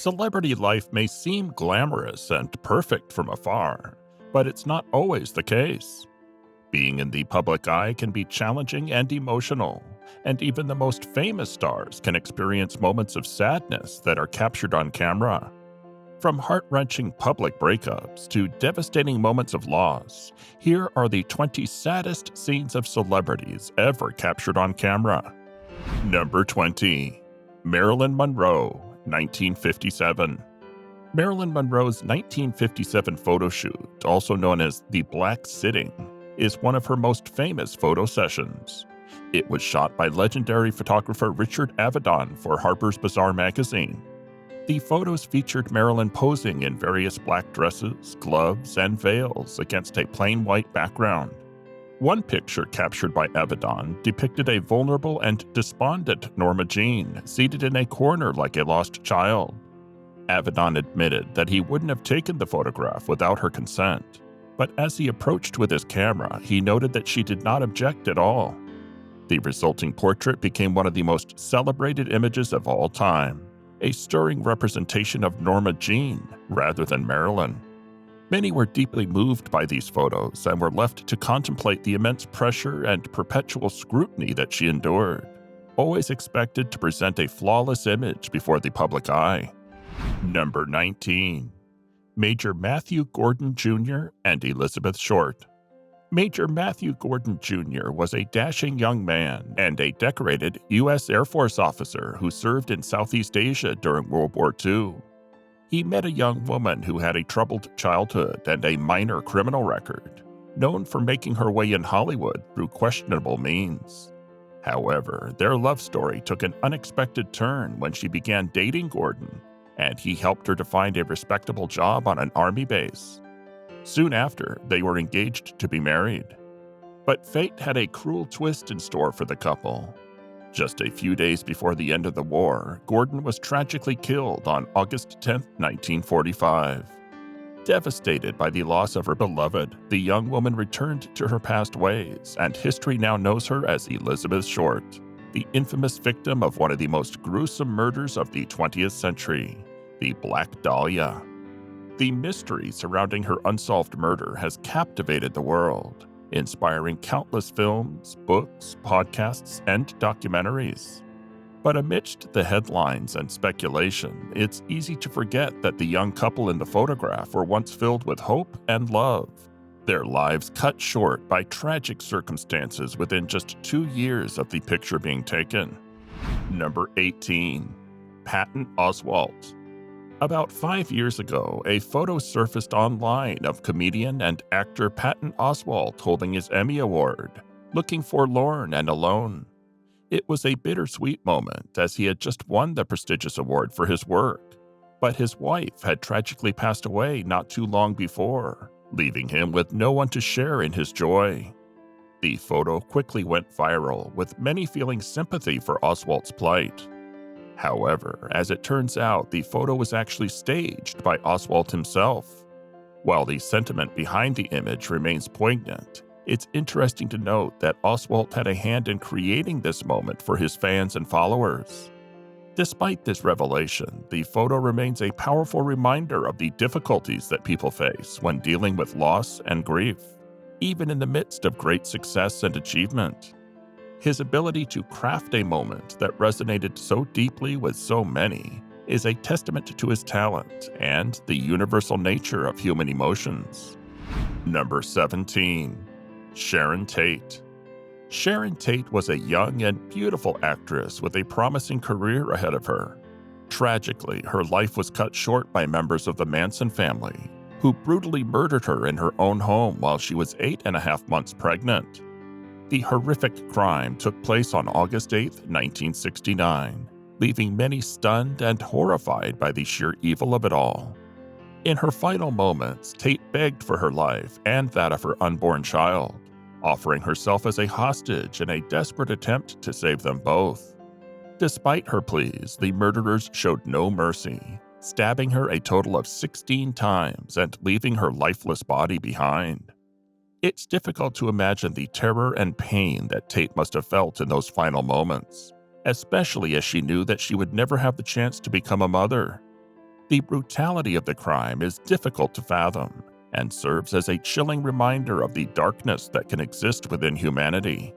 Celebrity life may seem glamorous and perfect from afar, but it's not always the case. Being in the public eye can be challenging and emotional, and even the most famous stars can experience moments of sadness that are captured on camera. From heart-wrenching public breakups to devastating moments of loss, here are the 20 saddest scenes of celebrities ever captured on camera. Number 20. Marilyn Monroe, 1957. Marilyn Monroe's 1957 photo shoot, also known as the Black Sitting, is one of her most famous photo sessions. It was shot by legendary photographer Richard Avedon for Harper's Bazaar magazine. The photos featured Marilyn posing in various black dresses, gloves, and veils against a plain white background. One picture captured by Avedon depicted a vulnerable and despondent Norma Jean seated in a corner like a lost child. Avedon admitted that he wouldn't have taken the photograph without her consent, but as he approached with his camera, he noted that she did not object at all. The resulting portrait became one of the most celebrated images of all time, a stirring representation of Norma Jean rather than Marilyn. Many were deeply moved by these photos and were left to contemplate the immense pressure and perpetual scrutiny that she endured, always expected to present a flawless image before the public eye. Number 19. Major Matthew Gordon Jr. and Elizabeth Short. Major Matthew Gordon Jr. was a dashing young man and a decorated U.S. Air Force officer who served in Southeast Asia during World War II. He met a young woman who had a troubled childhood and a minor criminal record, known for making her way in Hollywood through questionable means. However, their love story took an unexpected turn when she began dating Gordon, and he helped her to find a respectable job on an army base. Soon after, they were engaged to be married. But fate had a cruel twist in store for the couple. Just a few days before the end of the war, Gordon was tragically killed on August 10, 1945. Devastated by the loss of her beloved, the young woman returned to her past ways, and history now knows her as Elizabeth Short, the infamous victim of one of the most gruesome murders of the 20th century, the Black Dahlia. The mystery surrounding her unsolved murder has captivated the world, inspiring countless films, books, podcasts, and documentaries. But amidst the headlines and speculation, it's easy to forget that the young couple in the photograph were once filled with hope and love. Their lives cut short by tragic circumstances within just 2 years of the picture being taken. Number 18. Patton Oswalt. About 5 years ago, a photo surfaced online of comedian and actor Patton Oswalt holding his Emmy Award, looking forlorn and alone. It was a bittersweet moment as he had just won the prestigious award for his work, but his wife had tragically passed away not too long before, leaving him with no one to share in his joy. The photo quickly went viral, with many feeling sympathy for Oswalt's plight. However, as it turns out, the photo was actually staged by Oswalt himself. While the sentiment behind the image remains poignant, it's interesting to note that Oswalt had a hand in creating this moment for his fans and followers. Despite this revelation, the photo remains a powerful reminder of the difficulties that people face when dealing with loss and grief, even in the midst of great success and achievement. His ability to craft a moment that resonated so deeply with so many is a testament to his talent and the universal nature of human emotions. Number 17. Sharon Tate. Sharon Tate was a young and beautiful actress with a promising career ahead of her. Tragically, her life was cut short by members of the Manson family, who brutally murdered her in her own home while she was 8.5 months pregnant. The horrific crime took place on August 8, 1969, leaving many stunned and horrified by the sheer evil of it all. In her final moments, Tate begged for her life and that of her unborn child, offering herself as a hostage in a desperate attempt to save them both. Despite her pleas, the murderers showed no mercy, stabbing her a total of 16 times and leaving her lifeless body behind. It's difficult to imagine the terror and pain that Tate must have felt in those final moments, especially as she knew that she would never have the chance to become a mother. The brutality of the crime is difficult to fathom and serves as a chilling reminder of the darkness that can exist within humanity.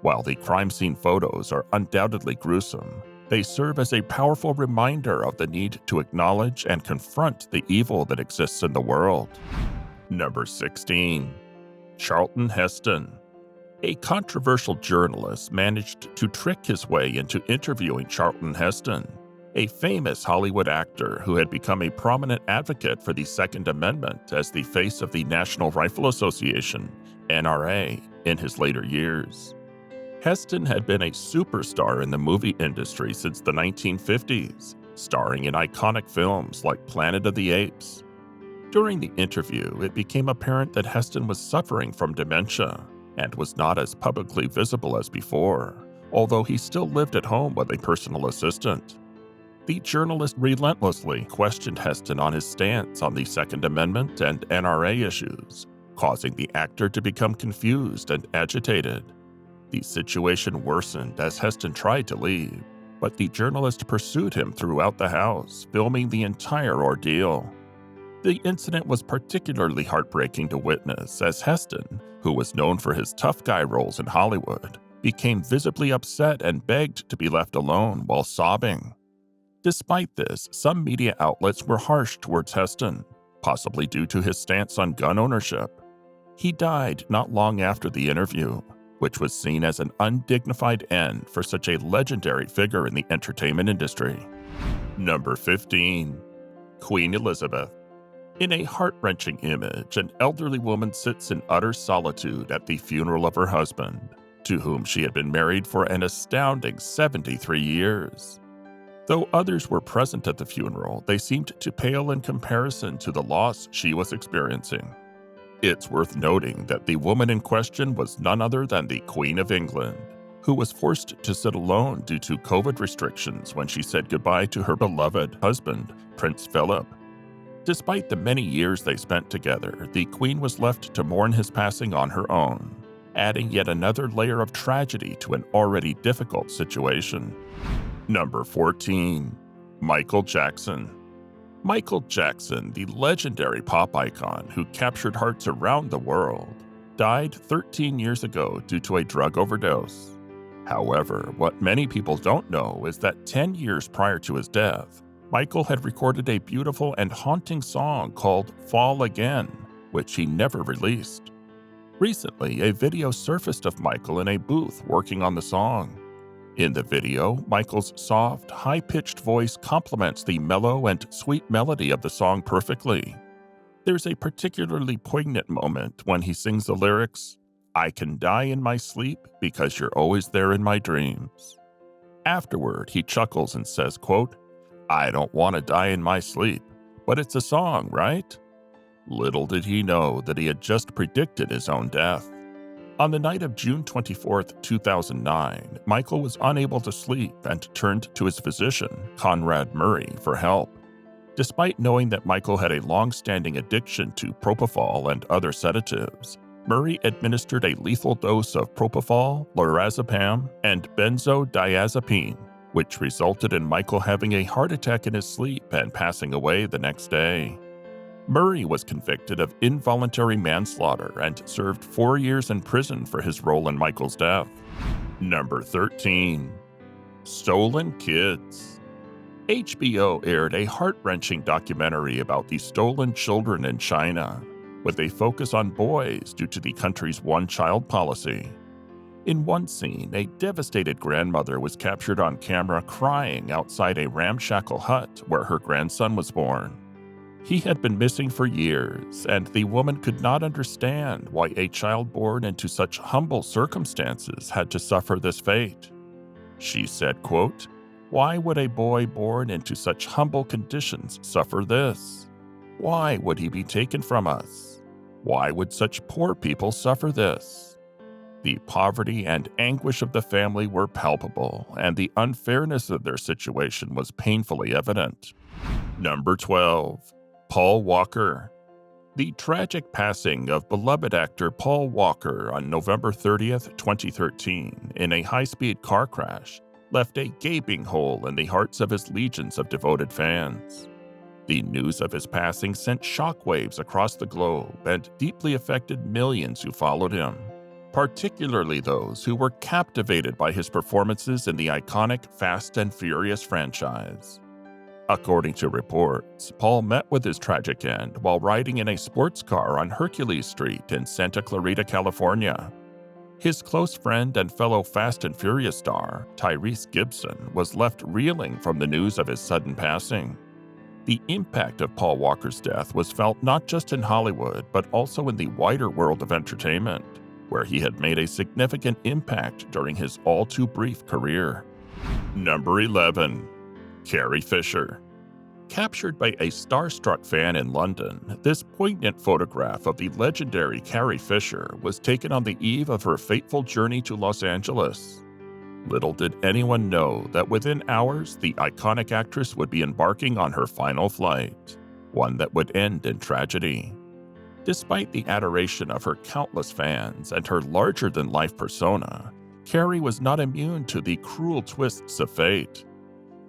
While the crime scene photos are undoubtedly gruesome, they serve as a powerful reminder of the need to acknowledge and confront the evil that exists in the world. Number 16. Charlton Heston. A controversial journalist managed to trick his way into interviewing Charlton Heston, a famous Hollywood actor who had become a prominent advocate for the Second Amendment as the face of the National Rifle Association, NRA, in his later years. Heston had been a superstar in the movie industry since the 1950s, starring in iconic films like Planet of the Apes. During the interview, it became apparent that Heston was suffering from dementia and was not as publicly visible as before, although he still lived at home with a personal assistant. The journalist relentlessly questioned Heston on his stance on the Second Amendment and NRA issues, causing the actor to become confused and agitated. The situation worsened as Heston tried to leave, but the journalist pursued him throughout the house, filming the entire ordeal. The incident was particularly heartbreaking to witness as Heston, who was known for his tough guy roles in Hollywood, became visibly upset and begged to be left alone while sobbing. Despite this, some media outlets were harsh towards Heston, possibly due to his stance on gun ownership. He died not long after the interview, which was seen as an undignified end for such a legendary figure in the entertainment industry. Number 15. Queen Elizabeth. In a heart-wrenching image, an elderly woman sits in utter solitude at the funeral of her husband, to whom she had been married for an astounding 73 years. Though others were present at the funeral, they seemed to pale in comparison to the loss she was experiencing. It's worth noting that the woman in question was none other than the Queen of England, who was forced to sit alone due to COVID restrictions when she said goodbye to her beloved husband, Prince Philip. Despite the many years they spent together, the Queen was left to mourn his passing on her own, adding yet another layer of tragedy to an already difficult situation. Number 14. Michael Jackson. Michael Jackson, the legendary pop icon who captured hearts around the world, died 13 years ago due to a drug overdose. However, what many people don't know is that 10 years prior to his death, Michael had recorded a beautiful and haunting song called Fall Again, which he never released. Recently, a video surfaced of Michael in a booth working on the song. In the video, Michael's soft, high-pitched voice complements the mellow and sweet melody of the song perfectly. There's a particularly poignant moment when he sings the lyrics, "I can die in my sleep because you're always there in my dreams." Afterward, he chuckles and says, quote, "I don't want to die in my sleep, but it's a song, right?" Little did he know that he had just predicted his own death. On the night of June 24, 2009, Michael was unable to sleep and turned to his physician, Conrad Murray, for help. Despite knowing that Michael had a long-standing addiction to propofol and other sedatives, Murray administered a lethal dose of propofol, lorazepam, and benzodiazepine, which resulted in Michael having a heart attack in his sleep and passing away the next day. Murray was convicted of involuntary manslaughter and served 4 years in prison for his role in Michael's death. Number 13. Stolen Kids. HBO aired a heart-wrenching documentary about the stolen children in China, with a focus on boys due to the country's one-child policy. In one scene, a devastated grandmother was captured on camera crying outside a ramshackle hut where her grandson was born. He had been missing for years, and the woman could not understand why a child born into such humble circumstances had to suffer this fate. She said, quote, "Why would a boy born into such humble conditions suffer this? Why would he be taken from us? Why would such poor people suffer this?" The poverty and anguish of the family were palpable, and the unfairness of their situation was painfully evident. Number 12. Paul Walker. The tragic passing of beloved actor Paul Walker on November 30th, 2013, in a high-speed car crash, left a gaping hole in the hearts of his legions of devoted fans. The news of his passing sent shockwaves across the globe and deeply affected millions who followed him, particularly those who were captivated by his performances in the iconic Fast and Furious franchise. According to reports, Paul met with his tragic end while riding in a sports car on Hercules Street in Santa Clarita, California. His close friend and fellow Fast and Furious star, Tyrese Gibson, was left reeling from the news of his sudden passing. The impact of Paul Walker's death was felt not just in Hollywood, but also in the wider world of entertainment, where he had made a significant impact during his all-too-brief career. Number 11. Carrie Fisher. Captured by a starstruck fan in London, this poignant photograph of the legendary Carrie Fisher was taken on the eve of her fateful journey to Los Angeles. Little did anyone know that within hours, the iconic actress would be embarking on her final flight, one that would end in tragedy. Despite the adoration of her countless fans and her larger-than-life persona, Carrie was not immune to the cruel twists of fate.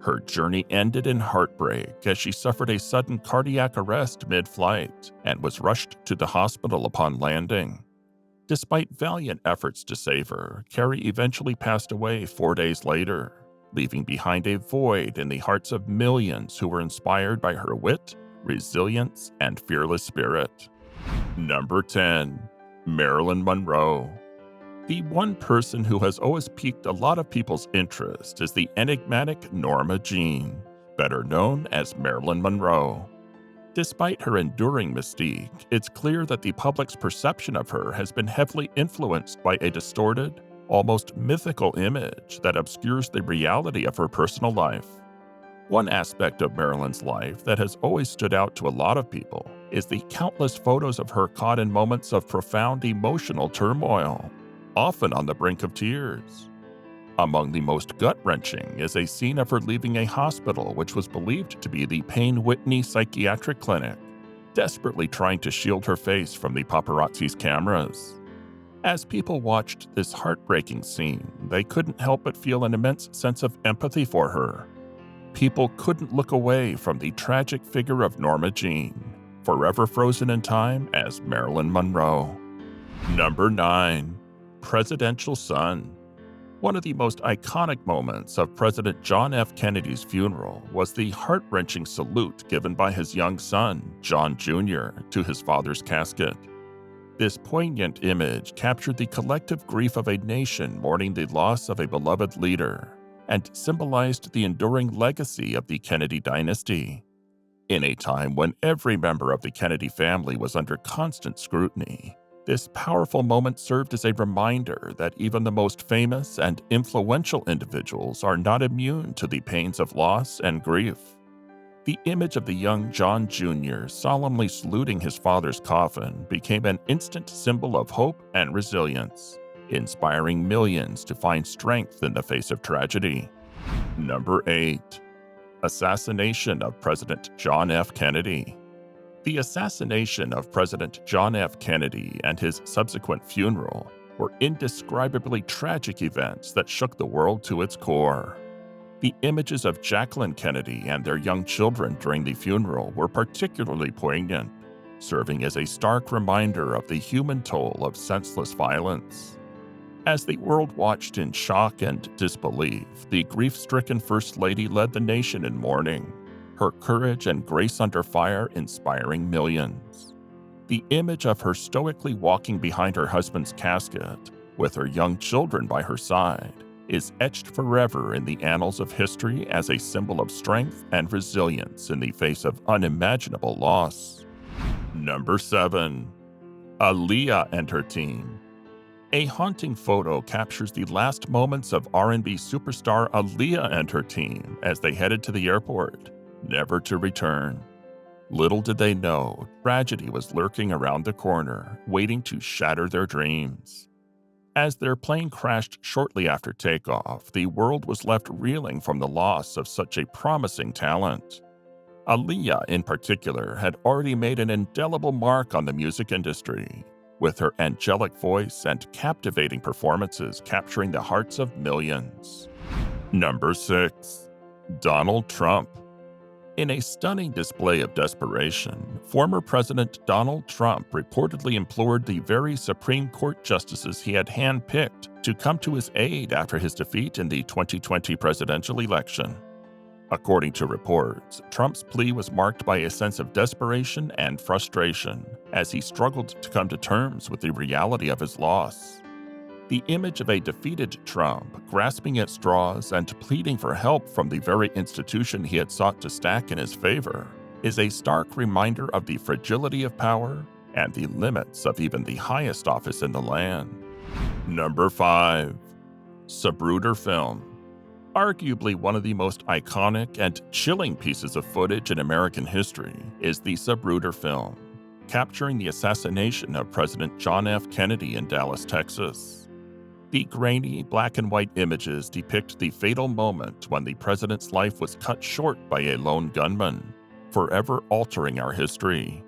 Her journey ended in heartbreak as she suffered a sudden cardiac arrest mid-flight and was rushed to the hospital upon landing. Despite valiant efforts to save her, Carrie eventually passed away 4 days later, leaving behind a void in the hearts of millions who were inspired by her wit, resilience, and fearless spirit. Number 10. Marilyn Monroe. The one person who has always piqued a lot of people's interest is the enigmatic Norma Jean, better known as Marilyn Monroe. Despite her enduring mystique, it's clear that the public's perception of her has been heavily influenced by a distorted, almost mythical image that obscures the reality of her personal life. One aspect of Marilyn's life that has always stood out to a lot of people is the countless photos of her caught in moments of profound emotional turmoil, often on the brink of tears. Among the most gut-wrenching is a scene of her leaving a hospital which was believed to be the Payne Whitney Psychiatric Clinic, desperately trying to shield her face from the paparazzi's cameras. As people watched this heartbreaking scene, they couldn't help but feel an immense sense of empathy for her. People couldn't look away from the tragic figure of Norma Jean, forever frozen in time as Marilyn Monroe. Number 9. Presidential Son. One of the most iconic moments of President John F. Kennedy's funeral was the heart-wrenching salute given by his young son, John Jr., to his father's casket. This poignant image captured the collective grief of a nation mourning the loss of a beloved leader and symbolized the enduring legacy of the Kennedy dynasty. In a time when every member of the Kennedy family was under constant scrutiny, this powerful moment served as a reminder that even the most famous and influential individuals are not immune to the pains of loss and grief. The image of the young John Jr. solemnly saluting his father's coffin became an instant symbol of hope and resilience, inspiring millions to find strength in the face of tragedy. Number 8. Assassination of President John F. Kennedy. The assassination of President John F. Kennedy and his subsequent funeral were indescribably tragic events that shook the world to its core. The images of Jacqueline Kennedy and their young children during the funeral were particularly poignant, serving as a stark reminder of the human toll of senseless violence. As the world watched in shock and disbelief, the grief-stricken First Lady led the nation in mourning, her courage and grace under fire inspiring millions. The image of her stoically walking behind her husband's casket, with her young children by her side, is etched forever in the annals of history as a symbol of strength and resilience in the face of unimaginable loss. Number 7. AALIYAH and her team. A haunting photo captures the last moments of R&B superstar AALIYAH and her team as they headed to the airport, never to return. Little did they know, tragedy was lurking around the corner, waiting to shatter their dreams. As their plane crashed shortly after takeoff, the world was left reeling from the loss of such a promising talent. AALIYAH, in particular, had already made an indelible mark on the music industry, with her angelic voice and captivating performances capturing the hearts of millions. Number 6. Donald Trump. In a stunning display of desperation, former President Donald Trump reportedly implored the very Supreme Court justices he had handpicked to come to his aid after his defeat in the 2020 presidential election. According to reports, Trump's plea was marked by a sense of desperation and frustration as he struggled to come to terms with the reality of his loss. The image of a defeated Trump grasping at straws and pleading for help from the very institution he had sought to stack in his favor is a stark reminder of the fragility of power and the limits of even the highest office in the land. Number 5. ZAPRUDER film. Arguably one of the most iconic and chilling pieces of footage in American history is the ZAPRUDER film, capturing the assassination of President John F. Kennedy in Dallas, Texas. The grainy, black-and-white images depict the fatal moment when the president's life was cut short by a lone gunman, forever altering our history.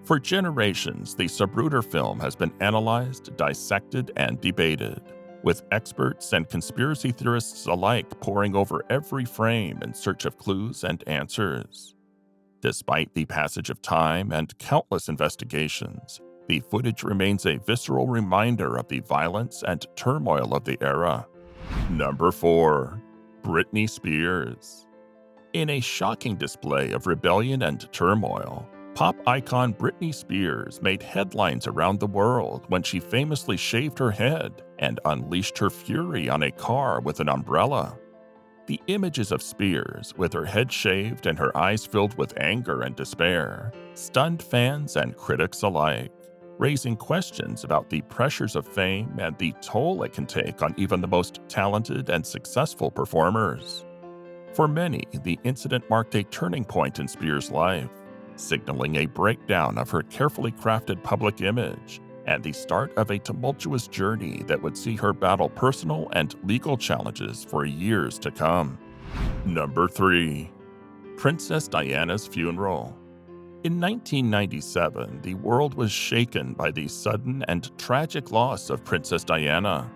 For generations, the ZAPRUDER film has been analyzed, dissected, and debated, with experts and conspiracy theorists alike poring over every frame in search of clues and answers. Despite the passage of time and countless investigations, the footage remains a visceral reminder of the violence and turmoil of the era. Number 4. Britney Spears. In a shocking display of rebellion and turmoil, pop icon Britney Spears made headlines around the world when she famously shaved her head and unleashed her fury on a car with an umbrella. The images of Spears, with her head shaved and her eyes filled with anger and despair, stunned fans and critics alike, raising questions about the pressures of fame and the toll it can take on even the most talented and successful performers. For many, the incident marked a turning point in Spears' life, signaling a breakdown of her carefully crafted public image and the start of a tumultuous journey that would see her battle personal and legal challenges for years to come. Number 3. Princess Diana's funeral. In 1997, the world was shaken by the sudden and tragic loss of Princess Diana.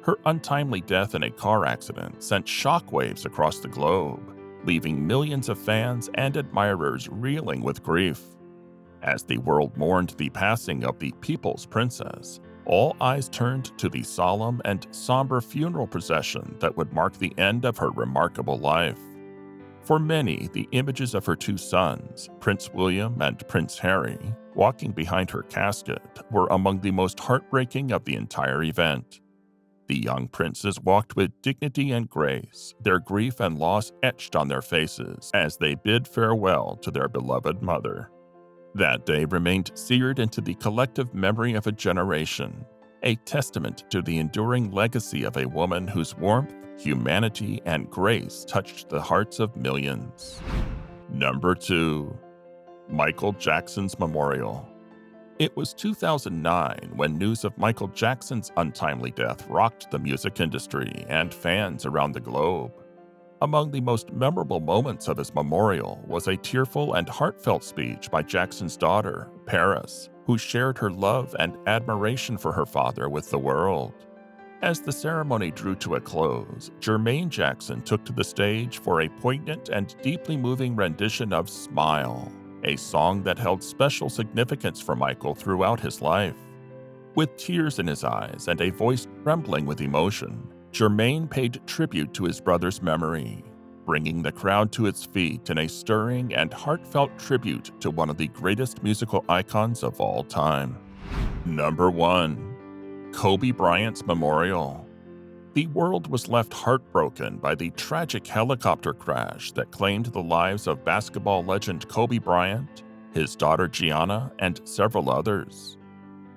Her untimely death in a car accident sent shockwaves across the globe, leaving millions of fans and admirers reeling with grief. As the world mourned the passing of the People's Princess, all eyes turned to the solemn and somber funeral procession that would mark the end of her remarkable life. For many, the images of her two sons, Prince William and Prince Harry, walking behind her casket were among the most heartbreaking of the entire event. The young princes walked with dignity and grace, their grief and loss etched on their faces as they bid farewell to their beloved mother. That day remained seared into the collective memory of a generation, a testament to the enduring legacy of a woman whose warmth, humanity, and grace touched the hearts of millions. Number 2. Michael Jackson's memorial. It was 2009 when news of Michael Jackson's untimely death rocked the music industry and fans around the globe. Among the most memorable moments of his memorial was a tearful and heartfelt speech by Jackson's daughter, Paris, who shared her love and admiration for her father with the world. As the ceremony drew to a close, Jermaine Jackson took to the stage for a poignant and deeply moving rendition of "Smile," a song that held special significance for Michael throughout his life. With tears in his eyes and a voice trembling with emotion, Jermaine paid tribute to his brother's memory, bringing the crowd to its feet in a stirring and heartfelt tribute to one of the greatest musical icons of all time. Number 1. Kobe Bryant's memorial. The world was left heartbroken by the tragic helicopter crash that claimed the lives of basketball legend Kobe Bryant, his daughter Gianna, and several others.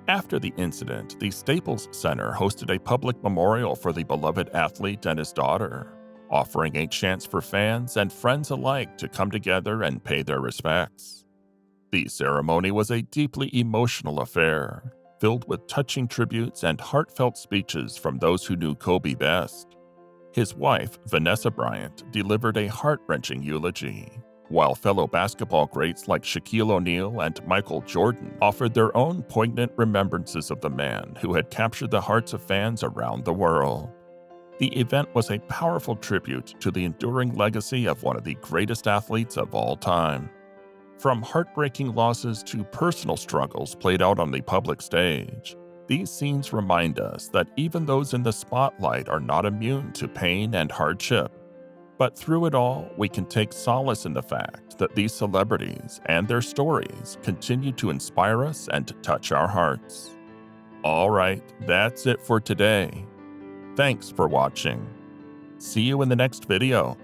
After the incident, the Staples Center hosted a public memorial for the beloved athlete and his daughter, offering a chance for fans and friends alike to come together and pay their respects. The ceremony was a deeply emotional affair, filled with touching tributes and heartfelt speeches from those who knew Kobe best. His wife, Vanessa Bryant, delivered a heart-wrenching eulogy, while fellow basketball greats like Shaquille O'Neal and Michael Jordan offered their own poignant remembrances of the man who had captured the hearts of fans around the world. The event was a powerful tribute to the enduring legacy of one of the greatest athletes of all time. From heartbreaking losses to personal struggles played out on the public stage, these scenes remind us that even those in the spotlight are not immune to pain and hardship. But through it all, we can take solace in the fact that these celebrities and their stories continue to inspire us and touch our hearts. Alright, that's it for today. Thanks for watching. See you in the next video.